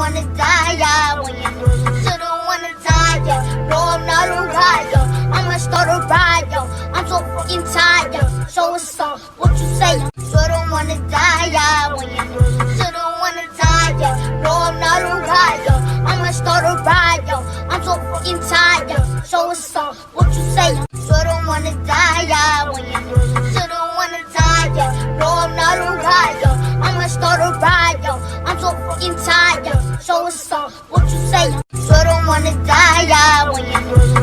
wanna die, yeah. When you still don't wanna die, yeah. No, I'm not alright, yeah. I'ma start a riot, yeah. I'm so fucking tired, yeah. So what's up? What you say? Still don't wanna die, yeah. When you still don't wanna die, yeah. No, I'm not alright, yeah. I'ma start a riot, yeah. I'm so fucking tired, yeah. So what's up? What you say? Still don't wanna die, yeah. When you still don't wanna die, yeah. No, I'm not alright, yeah. I'ma start a riot, yeah. I'm so fucking tired, yeah. So what's up? What you say? Still don't wanna die, yeah. When you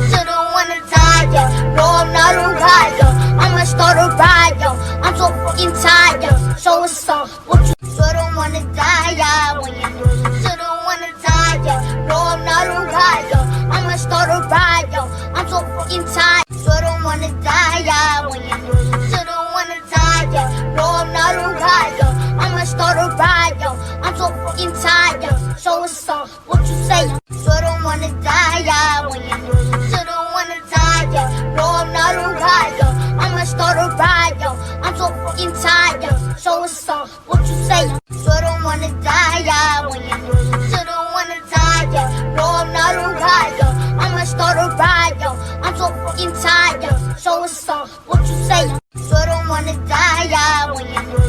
still don't wanna die, yeah. No, I'm not alright, yeah. I'ma start a riot, yeah. I'm so fucking tired, yeah. So what's up? What you still don't wanna die, yeah. When you still don't wanna die, yeah. No, I'm not alright, yeah. I'ma start a riot, yeah. I'm so fucking tired. Still don't wanna die, yeah. When you still don't wanna die, yeah. No, I'm not alright, yeah. I'ma start a riot, yeah. I'm so fucking tired, yeah. So what's up? What you say? Still don't wanna die, yeah. When you still don't wanna die, yeah. No, I'm not alright, yeah. I'ma start a riot, yeah. I'm so fucking tired, yeah. So what's up? What you say? Still don't wanna die, yeah. When you still don't wanna die, yeah. No, I'm not alright, yeah. I'ma start a riot, yeah. I'm so fucking tired, yeah. So what's up? What you say? Still don't wanna die, yeah. When you